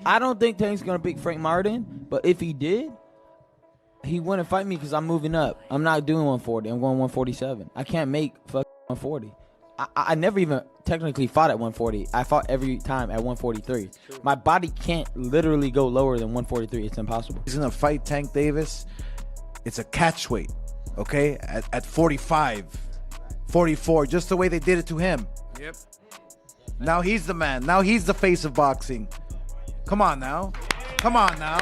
I don't think Tank's gonna pick Frank Martin, but if he did, he wouldn't fight me because I'm moving up. I'm not doing 140. I'm going 147. I can't make 140. I never even technically fought at 140. I fought every time at 143. My body can't literally go lower than 143. It's impossible. He's gonna fight Tank Davis. It's a catch weight, okay? At 45, 44, just the way they did it to him. Yep. Now he's the man. Now he's the face of boxing. Come on now. Come on now.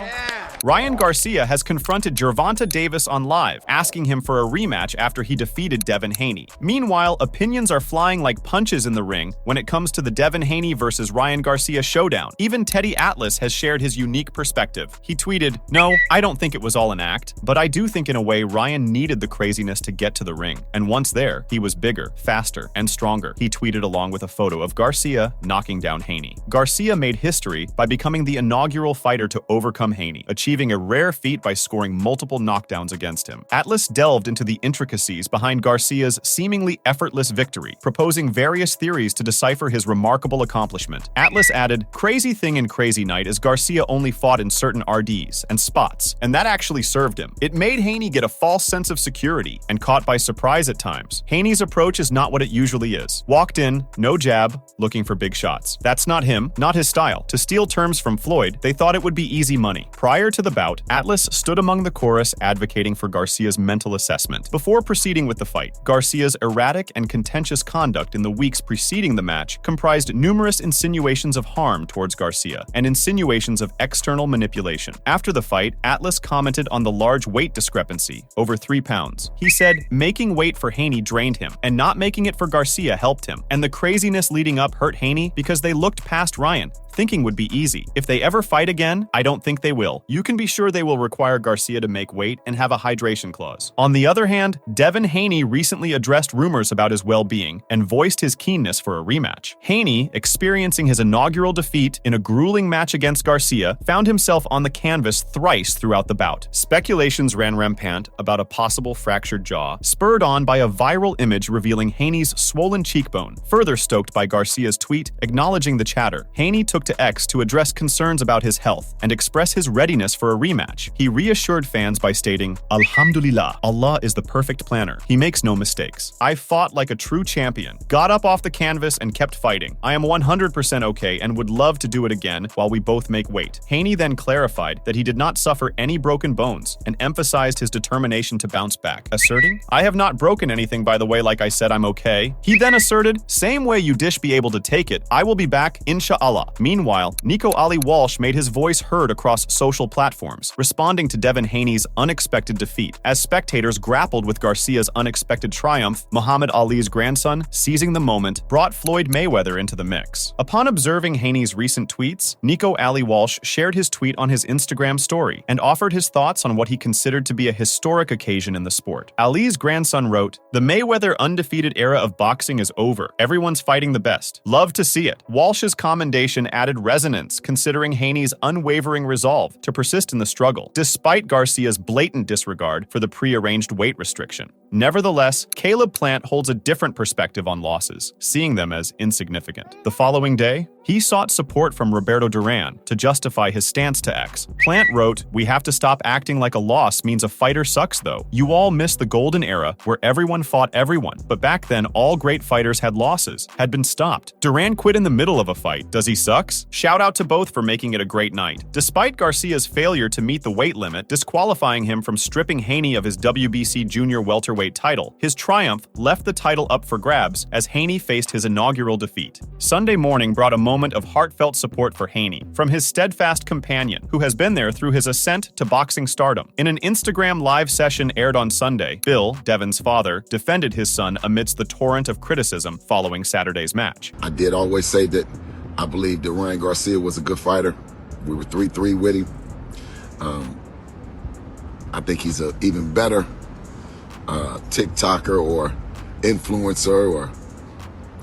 Ryan Garcia has confronted Gervonta Davis on Live, asking him for a rematch after he defeated Devin Haney. Meanwhile, opinions are flying like punches in the ring when it comes to the Devin Haney versus Ryan Garcia showdown. Even Teddy Atlas has shared his unique perspective. He tweeted, "No, I don't think it was all an act, but I do think in a way Ryan needed the craziness to get to the ring. And once there, he was bigger, faster, and stronger." He tweeted along with a photo of Garcia knocking down Haney. Garcia made history by becoming the inaugural fighter to overcome Haney, achieving a rare feat by scoring multiple knockdowns against him. Atlas delved into the intricacies behind Garcia's seemingly effortless victory, proposing various theories to decipher his remarkable accomplishment. Atlas added, "Crazy thing in Crazy Night is Garcia only fought in certain RDs and spots, and that actually served him. It made Haney get a false sense of security and caught by surprise at times. Haney's approach is not what it usually is. Walked in, no jab, looking for big shots. That's not him, not his style. To steal terms from Floyd, they thought it would be easy money." Prior to the bout, Atlas stood among the chorus advocating for Garcia's mental assessment. Before proceeding with the fight, Garcia's erratic and contentious conduct in the weeks preceding the match comprised numerous insinuations of harm towards Garcia and insinuations of external manipulation. After the fight, Atlas commented on the large weight discrepancy, over 3 pounds. He said, "Making weight for Haney drained him, and not making it for Garcia helped him. And the craziness leading up hurt Haney because they looked past Ryan, thinking would be easy. If they ever fight again, I don't think they will. You can be sure they will require Garcia to make weight and have a hydration clause." On the other hand, Devin Haney recently addressed rumors about his well-being and voiced his keenness for a rematch. Haney, experiencing his inaugural defeat in a grueling match against Garcia, found himself on the canvas thrice throughout the bout. Speculations ran rampant about a possible fractured jaw, spurred on by a viral image revealing Haney's swollen cheekbone, further stoked by Garcia's tweet acknowledging the chatter. Haney took to X to address concerns about his health and express his readiness for a rematch. He reassured fans by stating, "Alhamdulillah, Allah is the perfect planner. He makes no mistakes. I fought like a true champion, got up off the canvas and kept fighting. I am 100% okay and would love to do it again while we both make weight." Haney then clarified that he did not suffer any broken bones and emphasized his determination to bounce back, asserting, "I have not broken anything, by the way, like I said, I'm okay." He then asserted, "Same way you dish be able to take it, I will be back, inshallah." Meanwhile, Nico Ali Walsh made his voice heard across social platforms, responding to Devin Haney's unexpected defeat. As spectators grappled with Garcia's unexpected triumph, Muhammad Ali's grandson, seizing the moment, brought Floyd Mayweather into the mix. Upon observing Haney's recent tweets, Nico Ali Walsh shared his tweet on his Instagram story and offered his thoughts on what he considered to be a historic occasion in the sport. Ali's grandson wrote, "The Mayweather undefeated era of boxing is over. Everyone's fighting the best. Love to see it." Walsh's commendation added resonance considering Haney's unwavering resolve to persist in the struggle, despite Garcia's blatant disregard for the pre-arranged weight restriction. Nevertheless, Caleb Plant holds a different perspective on losses, seeing them as insignificant. The following day, he sought support from Roberto Duran to justify his stance to X. Plant wrote, "We have to stop acting like a loss means a fighter sucks though. You all miss the golden era where everyone fought everyone, but back then all great fighters had losses, had been stopped. Duran quit in the middle of a fight. Does he sucks? Shout out to both for making it a great night." Despite Garcia's failure to meet the weight limit, disqualifying him from stripping Haney of his WBC junior welterweight title, his triumph left the title up for grabs as Haney faced his inaugural defeat. Sunday morning brought a moment of heartfelt support for Haney from his steadfast companion, who has been there through his ascent to boxing stardom. In an Instagram live session aired on Sunday, Bill, Devin's father, defended his son amidst the torrent of criticism following Saturday's match. "I did always say that I believed that Ryan Garcia was a good fighter. We were 3-3 with him. I think he's an even better TikToker or influencer or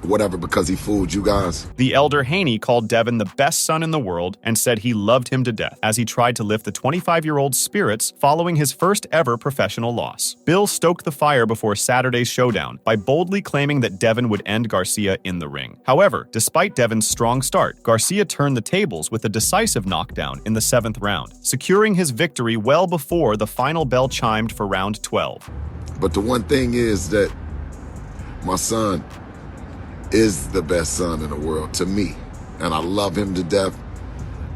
whatever because he fooled you guys. The elder Haney called Devin the best son in the world and said he loved him to death as he tried to lift the 25-year-old's spirits following his first ever professional loss. Bill stoked the fire before Saturday's showdown by boldly claiming that Devin would end Garcia in the ring. However, despite Devin's strong start, Garcia turned the tables with a decisive knockdown in the 7th round, securing his victory well before the final bell chimed for round 12. But the one thing is that my son is the best son in the world to me, and I love him to death.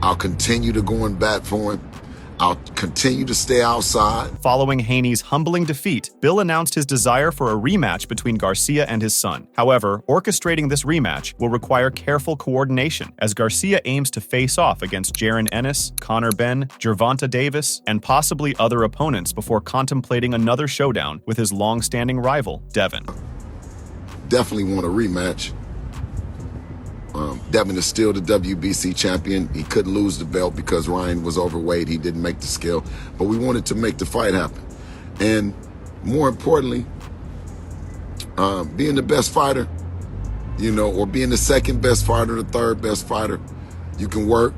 I'll continue to go in bat for him. I'll continue to stay outside. Following Haney's humbling defeat, Bill announced his desire for a rematch between Garcia and his son. However, orchestrating this rematch will require careful coordination, as Garcia aims to face off against Jaron Ennis, Conor Benn, Gervonta Davis, and possibly other opponents before contemplating another showdown with his long-standing rival, Devin. Definitely want a rematch. Devin is still the WBC champion. He couldn't lose the belt because Ryan was overweight. He didn't make the scale. But we wanted to make the fight happen. And more importantly, being the best fighter, or being the second best fighter, the third best fighter, you can work.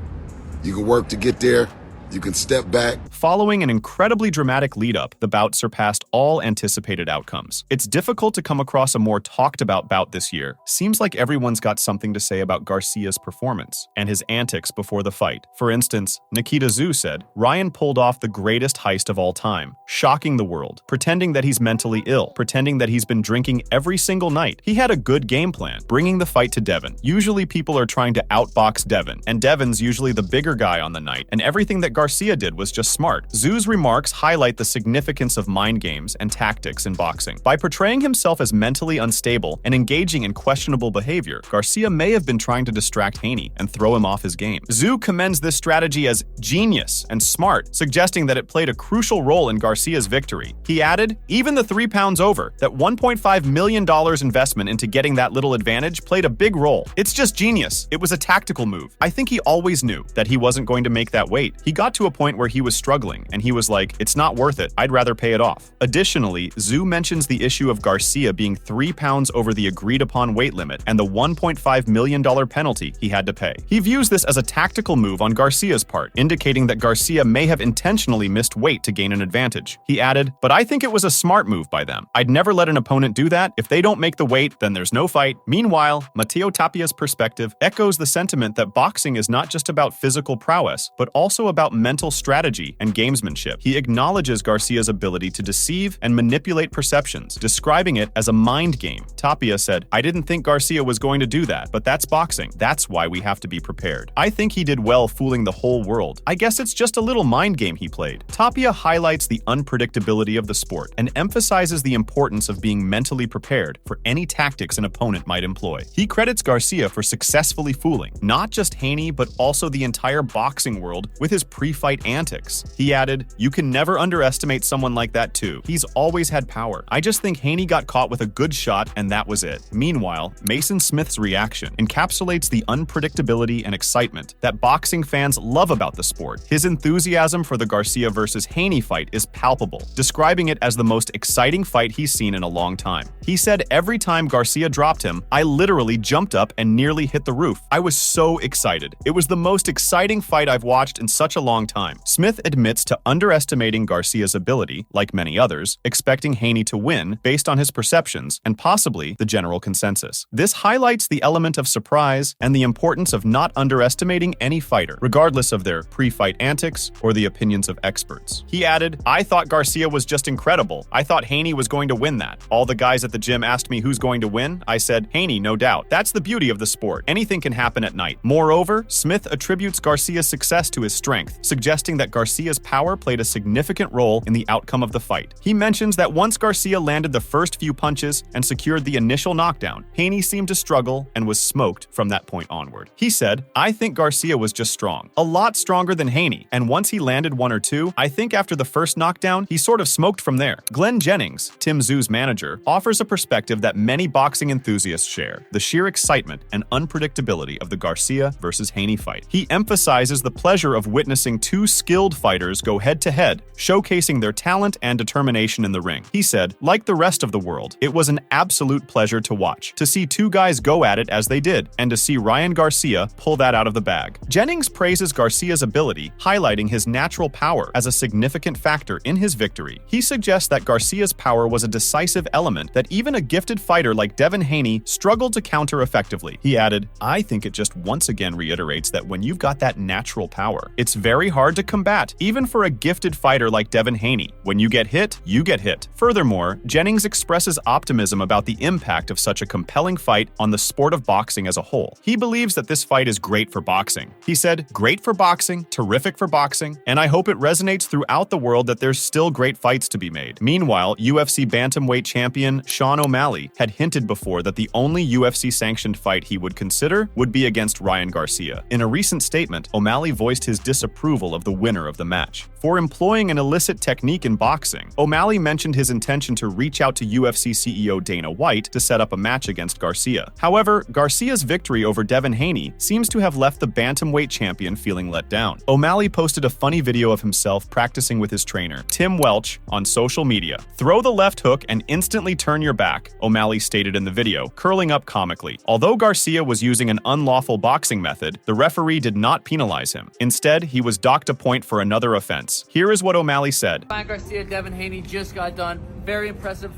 You can work to get there. You can step back. Following an incredibly dramatic lead-up, the bout surpassed all anticipated outcomes. It's difficult to come across a more talked-about bout this year. Seems like everyone's got something to say about Garcia's performance and his antics before the fight. For instance, Nikita Tszyu said, "Ryan pulled off the greatest heist of all time, shocking the world, pretending that he's mentally ill, pretending that he's been drinking every single night. He had a good game plan, bringing the fight to Devin. Usually people are trying to outbox Devin, and Devin's usually the bigger guy on the night, and everything that Garcia did was just smart." Tszyu's remarks highlight the significance of mind games and tactics in boxing. By portraying himself as mentally unstable and engaging in questionable behavior, Garcia may have been trying to distract Haney and throw him off his game. Tszyu commends this strategy as genius and smart, suggesting that it played a crucial role in Garcia's victory. He added, "Even the 3 pounds over, that $1.5 million investment into getting that little advantage played a big role. It's just genius. It was a tactical move. I think he always knew that he wasn't going to make that weight. He got to a point where he was struggling, and he was like, it's not worth it. I'd rather pay it off." Additionally, Tszyu mentions the issue of Garcia being 3 pounds over the agreed-upon weight limit and the $1.5 million penalty he had to pay. He views this as a tactical move on Garcia's part, indicating that Garcia may have intentionally missed weight to gain an advantage. He added, "But I think it was a smart move by them. I'd never let an opponent do that. If they don't make the weight, then there's no fight." Meanwhile, Matteo Tapia's perspective echoes the sentiment that boxing is not just about physical prowess, but also about mental strategy and gamesmanship. He acknowledges Garcia's ability to deceive and manipulate perceptions, describing it as a mind game. Tapia said, "I didn't think Garcia was going to do that, but that's boxing. That's why we have to be prepared. I think he did well fooling the whole world. I guess it's just a little mind game he played." Tapia highlights the unpredictability of the sport and emphasizes the importance of being mentally prepared for any tactics an opponent might employ. He credits Garcia for successfully fooling not just Haney, but also the entire boxing world with his pre-fight antics. He added, "You can never underestimate someone like that too. He's always had power. I just think Haney got caught with a good shot and that was it." Meanwhile, Mason Smith's reaction encapsulates the unpredictability and excitement that boxing fans love about the sport. His enthusiasm for the Garcia versus Haney fight is palpable, describing it as the most exciting fight he's seen in a long time. He said, "Every time Garcia dropped him, I literally jumped up and nearly hit the roof. I was so excited. It was the most exciting fight I've watched in such a long time." Smith admits to underestimating Garcia's ability, like many others, expecting Haney to win based on his perceptions and possibly the general consensus. This highlights the element of surprise and the importance of not underestimating any fighter, regardless of their pre-fight antics or the opinions of experts. He added, "I thought Garcia was just incredible. I thought Haney was going to win that. All the guys at the gym asked me who's going to win. I said, Haney, no doubt. That's the beauty of the sport. Anything can happen at night." Moreover, Smith attributes Garcia's success to his strength, suggesting that Garcia's power played a significant role in the outcome of the fight. He mentions that once Garcia landed the first few punches and secured the initial knockdown, Haney seemed to struggle and was smoked from that point onward. He said, "I think Garcia was just strong. A lot stronger than Haney, and once he landed one or two, I think after the first knockdown, he sort of smoked from there." Glenn Jennings, Tim Tszyu's manager, offers a perspective that many boxing enthusiasts share: the sheer excitement and unpredictability of the Garcia versus Haney fight. He emphasizes the pleasure of witnessing two skilled fighters fighters go head-to-head, showcasing their talent and determination in the ring. He said, "Like the rest of the world, it was an absolute pleasure to watch, to see two guys go at it as they did, and to see Ryan Garcia pull that out of the bag." Jennings praises Garcia's ability, highlighting his natural power as a significant factor in his victory. He suggests that Garcia's power was a decisive element that even a gifted fighter like Devin Haney struggled to counter effectively. He added, "I think it just once again reiterates that when you've got that natural power, it's very hard to combat, even for a gifted fighter like Devin Haney. When you get hit, you get hit." Furthermore, Jennings expresses optimism about the impact of such a compelling fight on the sport of boxing as a whole. He believes that this fight is great for boxing. He said, "Great for boxing, terrific for boxing, and I hope it resonates throughout the world that there's still great fights to be made." Meanwhile, UFC bantamweight champion Sean O'Malley had hinted before that the only UFC-sanctioned fight he would consider would be against Ryan Garcia. In a recent statement, O'Malley voiced his disapproval of the winner of the match for employing an illicit technique in boxing. O'Malley mentioned his intention to reach out to UFC CEO Dana White to set up a match against Garcia. However, Garcia's victory over Devin Haney seems to have left the bantamweight champion feeling let down. O'Malley posted a funny video of himself practicing with his trainer, Tim Welch, on social media. "Throw the left hook and instantly turn your back," O'Malley stated in the video, curling up comically. Although Garcia was using an unlawful boxing method, the referee did not penalize him. Instead, he was docked a point for another offense. Here is what O'Malley said. Ryan Garcia, Devin Haney just got done. Very impressive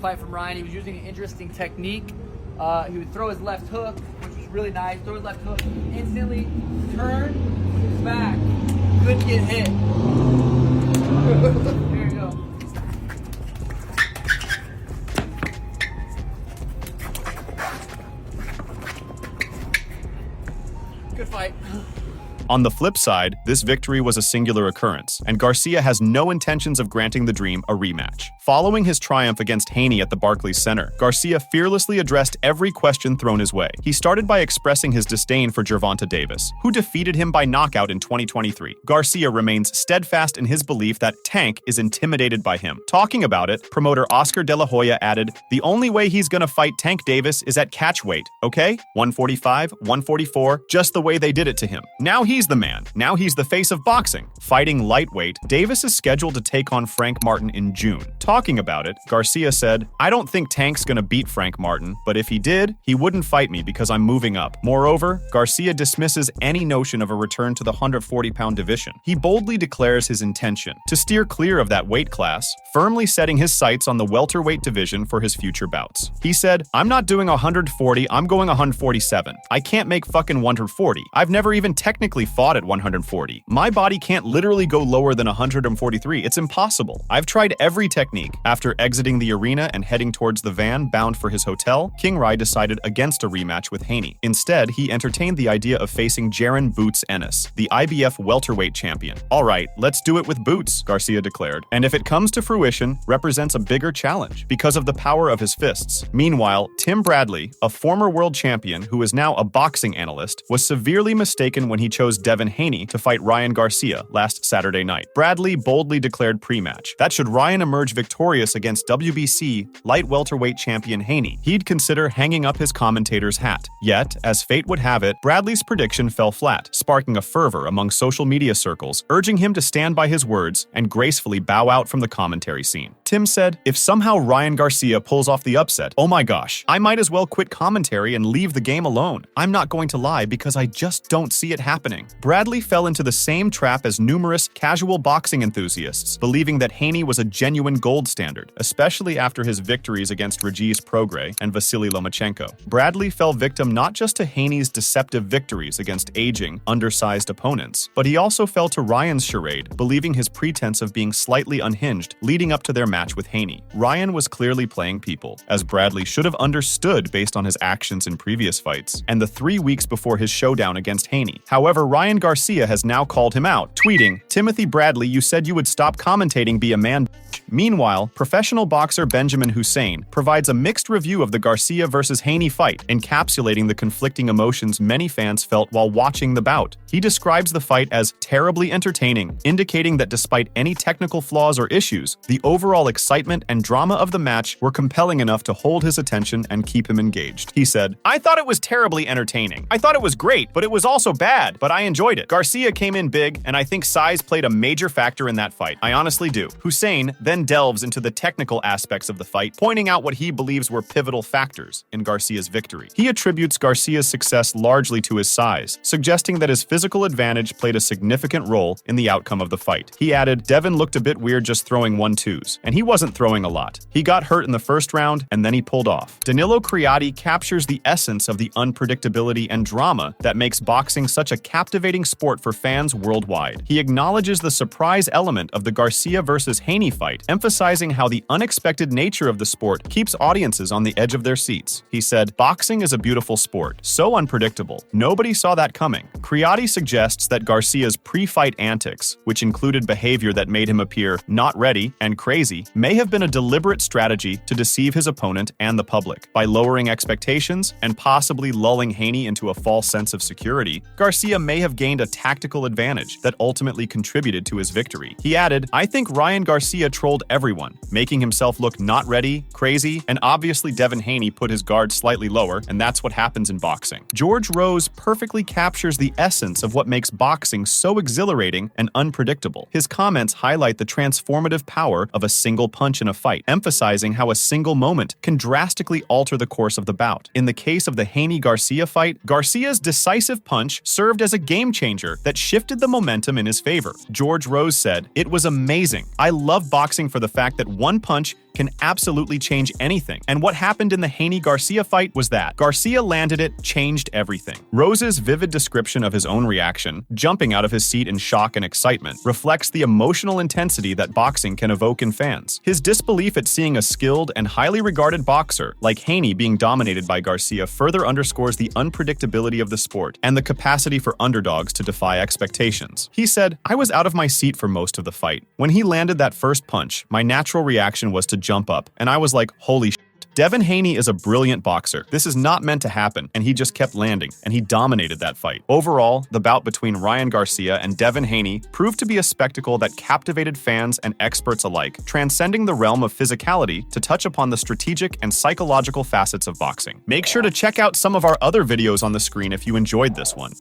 fight from Ryan. He was using an interesting technique. He would throw his left hook, which was really nice. Throw his left hook, instantly turn his back. Couldn't get hit. There you go. Good fight. On the flip side, this victory was a singular occurrence, and Garcia has no intentions of granting the Dream a rematch. Following his triumph against Haney at the Barclays Center, Garcia fearlessly addressed every question thrown his way. He started by expressing his disdain for Gervonta Davis, who defeated him by knockout in 2023. Garcia remains steadfast in his belief that Tank is intimidated by him. Talking about it, promoter Oscar De La Hoya added, "The only way he's gonna fight Tank Davis is at catch weight, okay? 145, 144, just the way they did it to him. Now he's the man. Now he's the face of boxing." Fighting lightweight, Davis is scheduled to take on Frank Martin in June. Talking about it, Garcia said, "I don't think Tank's gonna beat Frank Martin, but if he did, he wouldn't fight me because I'm moving up." Moreover, Garcia dismisses any notion of a return to the 140-pound division. He boldly declares his intention to steer clear of that weight class, firmly setting his sights on the welterweight division for his future bouts. He said, "I'm not doing 140, I'm going 147. I can't make fucking 140. I've never even technically fought at 140. My body can't literally go lower than 143. It's impossible. I've tried every technique." After exiting the arena and heading towards the van bound for his hotel, King Rai decided against a rematch with Haney. Instead, he entertained the idea of facing Jaron Boots Ennis, the IBF welterweight champion. "All right, let's do it with Boots," Garcia declared, and if it comes to fruition, represents a bigger challenge because of the power of his fists. Meanwhile, Tim Bradley, a former world champion who is now a boxing analyst, was severely mistaken when he chose Devin Haney to fight Ryan Garcia last Saturday night. Bradley boldly declared pre-match that should Ryan emerge victorious against WBC light welterweight champion Haney, he'd consider hanging up his commentator's hat. Yet, as fate would have it, Bradley's prediction fell flat, sparking a fervor among social media circles, urging him to stand by his words and gracefully bow out from the commentary scene. Tim said, "If somehow Ryan Garcia pulls off the upset, oh my gosh, I might as well quit commentary and leave the game alone. I'm not going to lie because I just don't see it happening." Bradley fell into the same trap as numerous casual boxing enthusiasts, believing that Haney was a genuine gold standard, especially after his victories against Regis Prograis and Vasily Lomachenko. Bradley fell victim not just to Haney's deceptive victories against aging, undersized opponents, but he also fell to Ryan's charade, believing his pretense of being slightly unhinged leading up to their match with Haney. Ryan was clearly playing people, as Bradley should have understood based on his actions in previous fights, and the 3 weeks before his showdown against Haney. However, Ryan Garcia has now called him out, tweeting, "Timothy Bradley, you said you would stop commentating, be a man." Meanwhile, professional boxer Benjamin Hussein provides a mixed review of the Garcia versus Haney fight, encapsulating the conflicting emotions many fans felt while watching the bout. He describes the fight as terribly entertaining, indicating that despite any technical flaws or issues, the overall excitement and drama of the match were compelling enough to hold his attention and keep him engaged. He said, "I thought it was terribly entertaining. I thought it was great, but it was also bad, but I enjoyed it. Garcia came in big, and I think size played a major factor in that fight. I honestly do. Hussein then delves into the technical aspects of the fight, pointing out what he believes were pivotal factors in Garcia's victory. He attributes Garcia's success largely to his size, suggesting that his physical advantage played a significant role in the outcome of the fight. He added, Devin looked a bit weird just throwing 1-2s, and he wasn't throwing a lot. He got hurt in the first round, and then he pulled off. Danilo Criotti captures the essence of the unpredictability and drama that makes boxing such a captivating sport for fans worldwide. He acknowledges the surprise element of the Garcia versus Haney fight, emphasizing how the unexpected nature of the sport keeps audiences on the edge of their seats. He said, boxing is a beautiful sport, so unpredictable. Nobody saw that coming. Criotti suggests that Garcia's pre-fight antics, which included behavior that made him appear not ready and crazy, may have been a deliberate strategy to deceive his opponent and the public. By lowering expectations and possibly lulling Haney into a false sense of security, Garcia may have gained a tactical advantage that ultimately contributed to his victory. He added, I think Ryan Garcia trolled everyone, making himself look not ready, crazy, and obviously Devin Haney put his guard slightly lower, and that's what happens in boxing. George Rose perfectly captures the essence of what makes boxing so exhilarating and unpredictable. His comments highlight the transformative power of a single punch in a fight, emphasizing how a single moment can drastically alter the course of the bout. In the case of the Haney-Garcia fight, Garcia's decisive punch served as a game changer that shifted the momentum in his favor. George Rose said, it was amazing. I love boxing for the fact that one punch can absolutely change anything. And what happened in the Haney-Garcia fight was that Garcia landed it, changed everything. Rose's vivid description of his own reaction, jumping out of his seat in shock and excitement, reflects the emotional intensity that boxing can evoke in fans. His disbelief at seeing a skilled and highly regarded boxer like Haney being dominated by Garcia further underscores the unpredictability of the sport and the capacity for underdogs to defy expectations. He said, I was out of my seat for most of the fight. When he landed that first punch, my natural reaction was to jump up, and I was like, holy shit. Devin Haney is a brilliant boxer. This is not meant to happen, and he just kept landing, and he dominated that fight. Overall, the bout between Ryan Garcia and Devin Haney proved to be a spectacle that captivated fans and experts alike, transcending the realm of physicality to touch upon the strategic and psychological facets of boxing. Make sure to check out some of our other videos on the screen if you enjoyed this one.